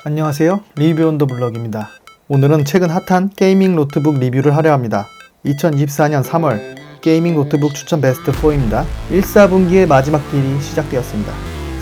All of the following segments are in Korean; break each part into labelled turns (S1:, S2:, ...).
S1: 안녕하세요, 리뷰온더블럭입니다. 오늘은 최근 핫한 게이밍 노트북 리뷰를 하려 합니다. 2024년 3월 게이밍 노트북 추천 베스트 4입니다. 1사분기의 마지막 길이 시작되었습니다.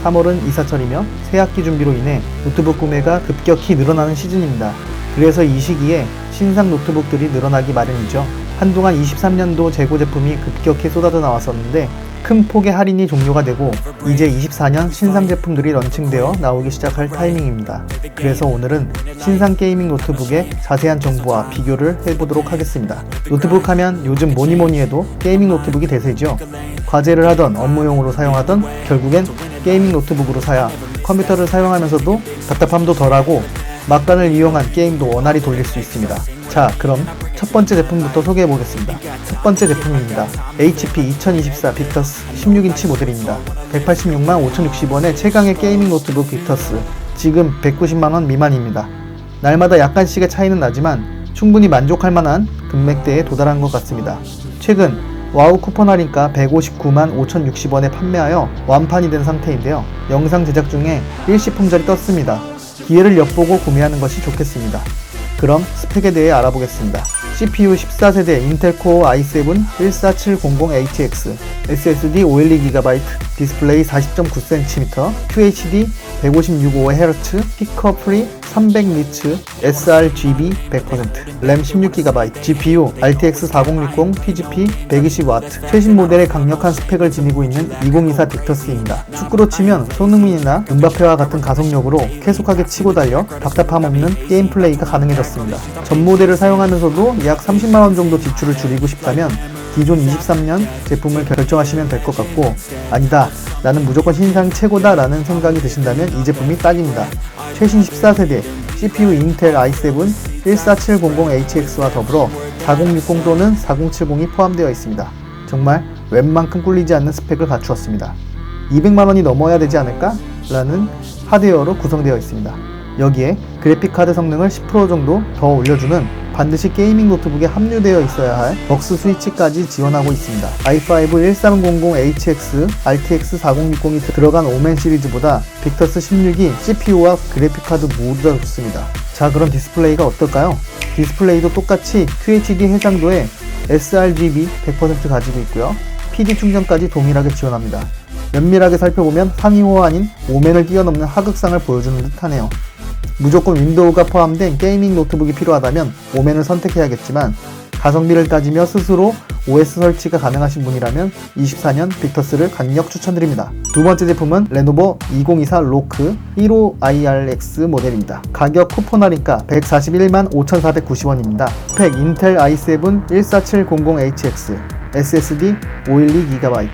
S1: 3월은 이사철이며 새학기 준비로 인해 노트북 구매가 급격히 늘어나는 시즌입니다. 그래서 이 시기에 신상 노트북들이 늘어나기 마련이죠. 한동안 23년도 재고 제품이 급격히 쏟아져 나왔었는데 큰 폭의 할인이 종료가 되고 이제 24년 신상 제품들이 런칭되어 나오기 시작할 타이밍입니다. 그래서 오늘은 신상 게이밍 노트북의 자세한 정보와 비교를 해보도록 하겠습니다. 노트북 하면 요즘 뭐니뭐니 해도 게이밍 노트북이 대세죠. 과제를 하던 업무용으로 사용하던 결국엔 게이밍 노트북으로 사야 컴퓨터를 사용하면서도 답답함도 덜하고 막간을 이용한 게임도 원활히 돌릴 수 있습니다. 자, 그럼 첫 번째 제품부터 소개해 보겠습니다. 첫 번째 제품입니다. HP 2024 빅터스 16인치 모델입니다. 186만 5,060원의 최강의 게이밍 노트북 빅터스. 지금 190만원 미만입니다. 날마다 약간씩의 차이는 나지만 충분히 만족할 만한 금액대에 도달한 것 같습니다. 최근 와우 쿠폰 할인가 159만 5,060원에 판매하여 완판이 된 상태인데요. 영상 제작 중에 일시품절이 떴습니다. 기회를 엿보고 구매하는 것이 좋겠습니다. 그럼 스펙에 대해 알아보겠습니다. CPU 14세대 인텔 코어 i7 14700HX, SSD 512GB, 디스플레이 40.9cm, QHD 156.5Hz, 피크업 프리 300니츠, sRGB 100%, 램 16GB, GPU RTX 4060 TGP 120W, 최신 모델의 강력한 스펙을 지니고 있는 2024 빅터스입니다. 축구로 치면 손흥민이나 음바페와 같은 가속력으로 쾌속하게 치고 달려 답답함 없는 게임 플레이가 가능해졌습니다. 전 모델을 사용하면서도 약 30만원 정도 지출을 줄이고 싶다면 기존 23년 제품을 결정하시면 될 것 같고, 아니다, 나는 무조건 신상이 최고다 라는 생각이 드신다면 이 제품이 딱입니다. 최신 14세대 CPU 인텔 i7 14700HX와 더불어 4060 또는 4070이 포함되어 있습니다. 정말 웬만큼 꿀리지 않는 스펙을 갖추었습니다. 200만원이 넘어야 되지 않을까? 라는 하드웨어로 구성되어 있습니다. 여기에 그래픽카드 성능을 10% 정도 더 올려주는 반드시 게이밍 노트북에 합류되어 있어야 할 벅스 스위치까지 지원하고 있습니다. i5 1300HX, RTX 4060이 들어간 오멘 시리즈보다 빅터스 16이 CPU와 그래픽카드 모두 다 좋습니다. 자, 그럼 디스플레이가 어떨까요? 디스플레이도 똑같이 QHD 해상도에 sRGB 100% 가지고 있고요. PD 충전까지 동일하게 지원합니다. 면밀하게 살펴보면 상위 호환인 오멘을 뛰어넘는 하극상을 보여주는 듯하네요. 무조건 윈도우가 포함된 게이밍 노트북이 필요하다면 오멘을 선택해야겠지만 가성비를 따지며 스스로 OS 설치가 가능하신 분이라면 24년 빅터스를 강력 추천드립니다. 두 번째 제품은 레노버 2024 로크 15IRX 모델입니다. 가격 쿠폰 할인가 141만 5,490원입니다. 스펙 인텔 i7 14700HX, SSD 512GB,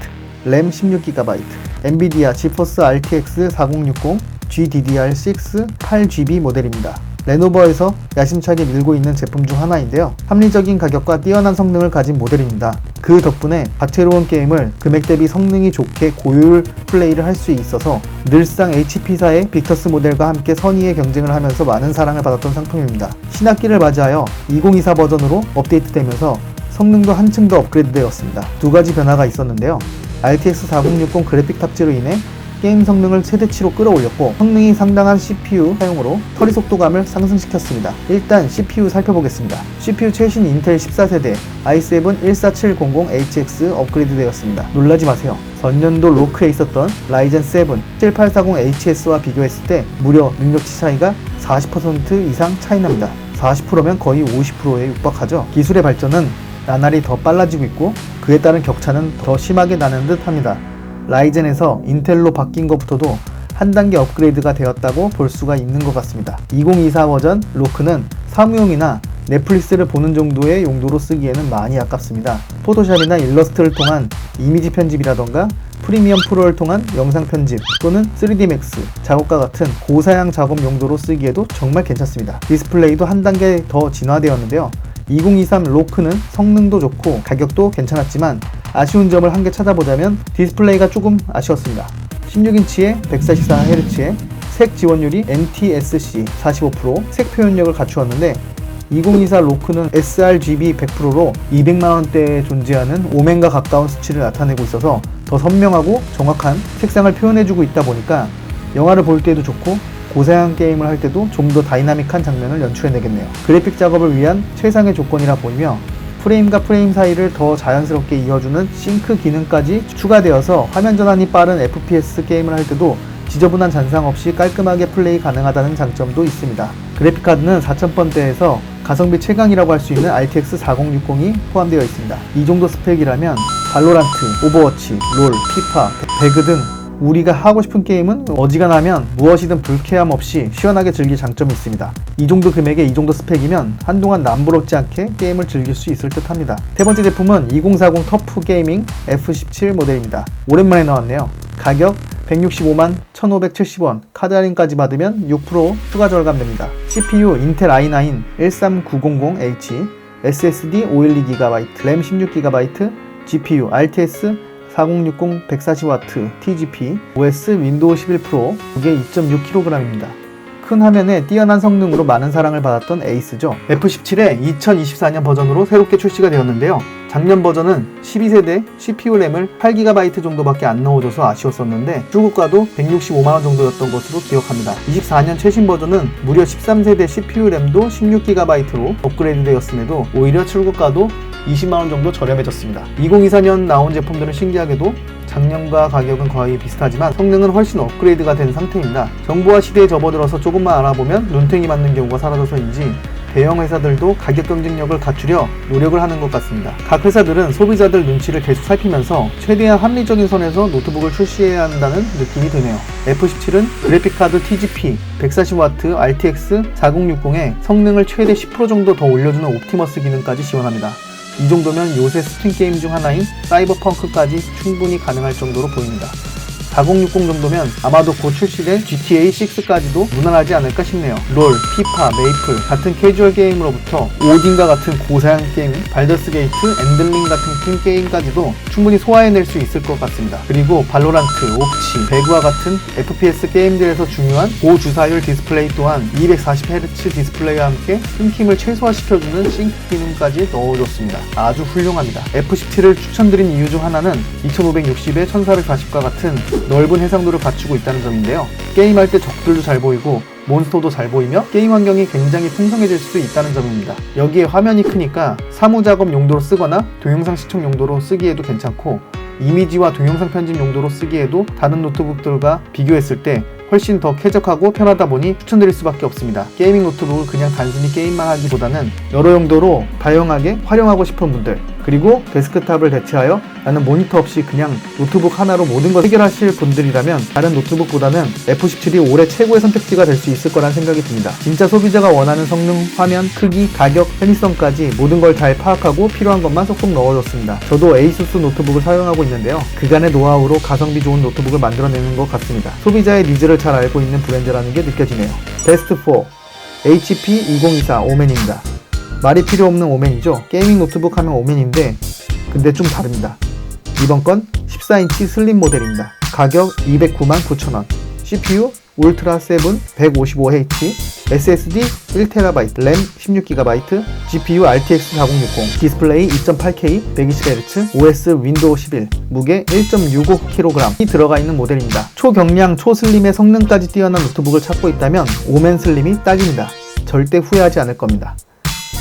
S1: 램 16GB, 엔비디아 지포스 RTX 4060, GDDR6 8GB 모델입니다. 레노버에서 야심차게 밀고 있는 제품 중 하나인데요. 합리적인 가격과 뛰어난 성능을 가진 모델입니다. 그 덕분에 다채로운 게임을 금액 대비 성능이 좋게 고효율 플레이를 할 수 있어서 늘상 HP사의 빅터스 모델과 함께 선의의 경쟁을 하면서 많은 사랑을 받았던 상품입니다. 신학기를 맞이하여 2024 버전으로 업데이트되면서 성능도 한층 더 업그레이드 되었습니다. 두 가지 변화가 있었는데요. RTX 4060 그래픽 탑재로 인해 게임 성능을 최대치로 끌어올렸고, 성능이 상당한 CPU 사용으로 처리 속도감을 상승시켰습니다. 일단 CPU 살펴보겠습니다. CPU 최신 인텔 14세대 i7 14700HX 업그레이드 되었습니다. 놀라지 마세요. 전년도 로크에 있었던 라이젠 7 7840HS와 비교했을 때 무려 능력치 차이가 40% 이상 차이납니다. 40%면 거의 50%에 육박하죠. 기술의 발전은 나날이 더 빨라지고 있고 그에 따른 격차는 더 심하게 나는 듯 합니다. 라이젠에서 인텔로 바뀐 것부터도 한 단계 업그레이드가 되었다고 볼 수가 있는 것 같습니다. 2024 버전 로크는 사무용이나 넷플릭스를 보는 정도의 용도로 쓰기에는 많이 아깝습니다. 포토샵이나 일러스트를 통한 이미지 편집이라던가 프리미엄 프로를 통한 영상 편집 또는 3D 맥스 작업과 같은 고사양 작업 용도로 쓰기에도 정말 괜찮습니다. 디스플레이도 한 단계 더 진화되었는데요. 2023 로크는 성능도 좋고 가격도 괜찮았지만 아쉬운 점을 한 개 찾아보자면 디스플레이가 조금 아쉬웠습니다. 16인치에 144Hz의 색 지원율이 NTSC 45%, 색 표현력을 갖추었는데 2024 로크는 sRGB 100%로 200만원대에 존재하는 오멘과 가까운 수치를 나타내고 있어서 더 선명하고 정확한 색상을 표현해주고 있다 보니까 영화를 볼 때도 좋고 고사양 게임을 할 때도 좀 더 다이나믹한 장면을 연출해내겠네요. 그래픽 작업을 위한 최상의 조건이라 보이며 프레임과 프레임 사이를 더 자연스럽게 이어주는 싱크 기능까지 추가되어서 화면 전환이 빠른 FPS 게임을 할 때도 지저분한 잔상 없이 깔끔하게 플레이 가능하다는 장점도 있습니다. 그래픽카드는 4000번대에서 가성비 최강이라고 할 수 있는 RTX 4060이 포함되어 있습니다. 이 정도 스펙이라면 발로란트, 오버워치, 롤, 피파, 배그 등 우리가 하고 싶은 게임은 어지간하면 무엇이든 불쾌함 없이 시원하게 즐길 장점이 있습니다. 이 정도 금액에 이 정도 스펙이면 한동안 남부럽지 않게 게임을 즐길 수 있을 듯 합니다. 세 번째 제품은 2040 터프 게이밍 F17 모델입니다. 오랜만에 나왔네요. 가격 165만 1,570원, 카드 할인까지 받으면 6% 추가 절감됩니다. CPU 인텔 i9 13900H, SSD 512GB, 램 16GB, GPU RTX 4060 140W TGP, OS 윈도우 11 프로, 무게 2.6kg입니다. 큰 화면에 뛰어난 성능으로 많은 사랑을 받았던 에이스죠. F17의 2024년 버전으로 새롭게 출시가 되었는데요. 작년 버전은 12세대 CPU 램을 8GB 정도밖에 안 넣어줘서 아쉬웠었는데 출고가도 165만원 정도였던 것으로 기억합니다. 24년 최신 버전은 무려 13세대 CPU 램도 16GB로 업그레이드 되었음에도 오히려 출고가도 20만원 정도 저렴해졌습니다. 2024년 나온 제품들은 신기하게도 작년과 가격은 거의 비슷하지만 성능은 훨씬 업그레이드가 된 상태입니다. 정보화 시대에 접어들어서 조금만 알아보면 눈탱이 맞는 경우가 사라져서인지 대형 회사들도 가격 경쟁력을 갖추려 노력을 하는 것 같습니다. 각 회사들은 소비자들 눈치를 계속 살피면서 최대한 합리적인 선에서 노트북을 출시해야 한다는 느낌이 드네요. F17은 그래픽카드 TGP 140W RTX 4060에 성능을 최대 10% 정도 더 올려주는 옵티머스 기능까지 지원합니다. 이 정도면 요새 스팀 게임 중 하나인 사이버펑크까지 충분히 가능할 정도로 보입니다. 4060 정도면 아마도 곧 출시될 GTA 6까지도 무난하지 않을까 싶네요. 롤, 피파, 메이플 같은 캐주얼 게임으로부터 오딘과 같은 고사양 게임, 발더스 게이트, 엔들링 같은 팀 게임까지도 충분히 소화해낼 수 있을 것 같습니다. 그리고 발로란트, 옵치, 배그와 같은 FPS 게임들에서 중요한 고주사율 디스플레이 또한 240Hz 디스플레이와 함께 끊김을 최소화시켜주는 싱크 기능까지 넣어줬습니다. 아주 훌륭합니다. F17을 추천드린 이유 중 하나는 2560에 1440과 같은 넓은 해상도를 갖추고 있다는 점인데요. 게임할 때 적들도 잘 보이고 몬스터도 잘 보이며 게임 환경이 굉장히 풍성해질 수 있다는 점입니다. 여기에 화면이 크니까 사무작업 용도로 쓰거나 동영상 시청 용도로 쓰기에도 괜찮고 이미지와 동영상 편집 용도로 쓰기에도 다른 노트북들과 비교했을 때 훨씬 더 쾌적하고 편하다 보니 추천드릴 수밖에 없습니다. 게이밍 노트북을 그냥 단순히 게임만 하기보다는 여러 용도로 다양하게 활용하고 싶은 분들, 그리고 데스크탑을 대체하여 나는 모니터 없이 그냥 노트북 하나로 모든 걸 해결하실 분들이라면 다른 노트북보다는 F17이 올해 최고의 선택지가 될 수 있을 거란 생각이 듭니다. 진짜 소비자가 원하는 성능, 화면, 크기, 가격, 편의성까지 모든 걸 잘 파악하고 필요한 것만 쏙쏙 넣어줬습니다. 저도 에이수스 노트북을 사용하고 있는데요. 그간의 노하우로 가성비 좋은 노트북을 만들어내는 것 같습니다. 소비자의 니즈를 잘 알고 있는 브랜드라는 게 느껴지네요. 베스트 4 HP 2024 오맨입니다. 말이 필요 없는 오맨이죠. 게이밍 노트북 하면 오맨인데 근데 좀 다릅니다. 이번 건 14인치 슬림 모델입니다. 가격 209,900원, CPU 울트라 7 155H, SSD 1TB, 램 16GB, GPU RTX 4060, 디스플레이 2.8K 120Hz, OS 윈도우 11, 무게 1.65kg이 들어가 있는 모델입니다. 초경량 초슬림의 성능까지 뛰어난 노트북을 찾고 있다면 오맨 슬림이 딱입니다. 절대 후회하지 않을 겁니다.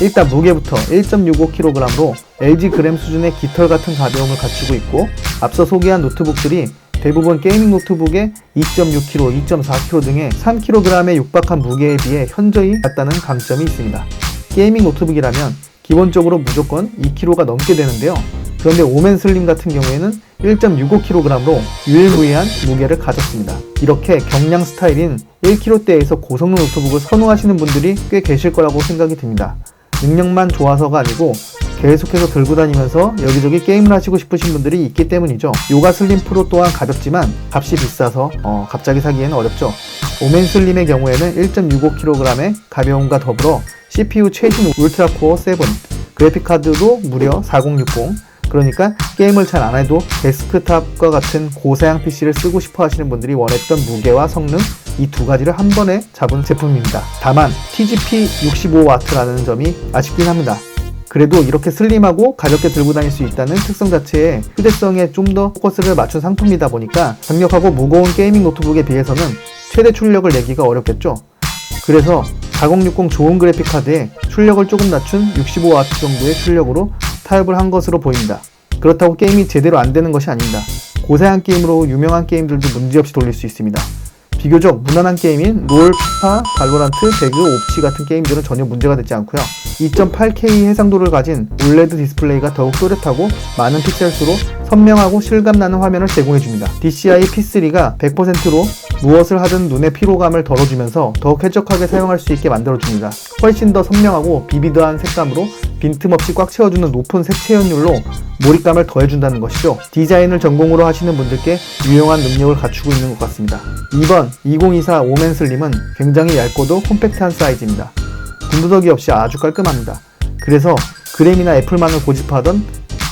S1: 일단 무게부터 1.65kg로 LG 그램 수준의 깃털 같은 가벼움을 갖추고 있고 앞서 소개한 노트북들이 대부분 게이밍 노트북의 2.6kg, 2.4kg 등의 3kg에 육박한 무게에 비해 현저히 낮다는 강점이 있습니다. 게이밍 노트북이라면 기본적으로 무조건 2kg가 넘게 되는데요. 그런데 오맨 슬림 같은 경우에는 1.65kg로 유일무이한 무게를 가졌습니다. 이렇게 경량 스타일인 1kg대에서 고성능 노트북을 선호하시는 분들이 꽤 계실 거라고 생각이 듭니다. 능력만 좋아서가 아니고 계속해서 들고 다니면서 여기저기 게임을 하시고 싶으신 분들이 있기 때문이죠. 요가 슬림 프로 또한 가볍지만 값이 비싸서 갑자기 사기에는 어렵죠. 오맨 슬림의 경우에는 1.65kg의 가벼움과 더불어 CPU 최신 울트라 코어 7, 그래픽카드도 무려 4060, 그러니까 게임을 잘 안해도 데스크탑과 같은 고사양 PC를 쓰고 싶어 하시는 분들이 원했던 무게와 성능, 이 두 가지를 한 번에 잡은 제품입니다. 다만 TGP 65W라는 점이 아쉽긴 합니다. 그래도 이렇게 슬림하고 가볍게 들고 다닐 수 있다는 특성 자체에 휴대성에 좀 더 포커스를 맞춘 상품이다 보니까 강력하고 무거운 게이밍 노트북에 비해서는 최대 출력을 내기가 어렵겠죠. 그래서 4060 좋은 그래픽 카드에 출력을 조금 낮춘 65W 정도의 출력으로 타협을 한 것으로 보입니다. 그렇다고 게임이 제대로 안 되는 것이 아닙니다. 고사양 게임으로 유명한 게임들도 문제없이 돌릴 수 있습니다. 비교적 무난한 게임인 롤, 피파, 발로란트, 배그, 옵치 같은 게임들은 전혀 문제가 되지 않고요. 2.8K 해상도를 가진 OLED 디스플레이가 더욱 또렷하고 많은 픽셀수로 선명하고 실감나는 화면을 제공해줍니다. DCI P3가 100%로 무엇을 하든 눈의 피로감을 덜어주면서 더욱 쾌적하게 사용할 수 있게 만들어줍니다. 훨씬 더 선명하고 비비드한 색감으로 빈틈없이 꽉 채워주는 높은 색채연율로 몰입감을 더해준다는 것이죠. 디자인을 전공으로 하시는 분들께 유용한 능력을 갖추고 있는 것 같습니다. 2번 2024 오멘 슬림은 굉장히 얇고도 콤팩트한 사이즈입니다. 군더더기 없이 아주 깔끔합니다. 그래서 그램이나 애플만을 고집하던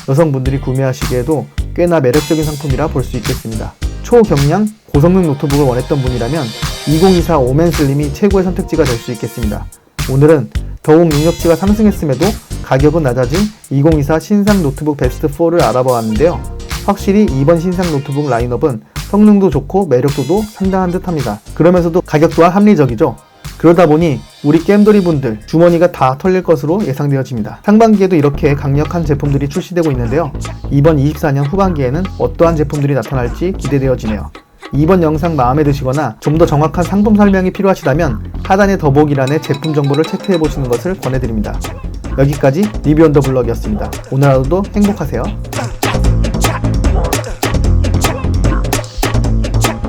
S1: 여성분들이 구매하시기에도 꽤나 매력적인 상품이라 볼 수 있겠습니다. 초경량, 고성능 노트북을 원했던 분이라면 2024 오멘 슬림이 최고의 선택지가 될 수 있겠습니다. 오늘은 더욱 능력치가 상승했음에도 가격은 낮아진 2024 신상 노트북 베스트 4를 알아보았는데요. 확실히 이번 신상 노트북 라인업은 성능도 좋고 매력도도 상당한 듯 합니다. 그러면서도 가격 또한 합리적이죠. 그러다 보니 우리 게임돌이 분들 주머니가 다 털릴 것으로 예상되어집니다. 상반기에도 이렇게 강력한 제품들이 출시되고 있는데요. 이번 24년 후반기에는 어떠한 제품들이 나타날지 기대되어지네요. 이번 영상 마음에 드시거나 좀 더 정확한 상품 설명이 필요하시다면 하단의 더보기란에 제품 정보를 체크해보시는 것을 권해드립니다. 여기까지 리뷰 언더 블럭이었습니다. 오늘 하루도 행복하세요.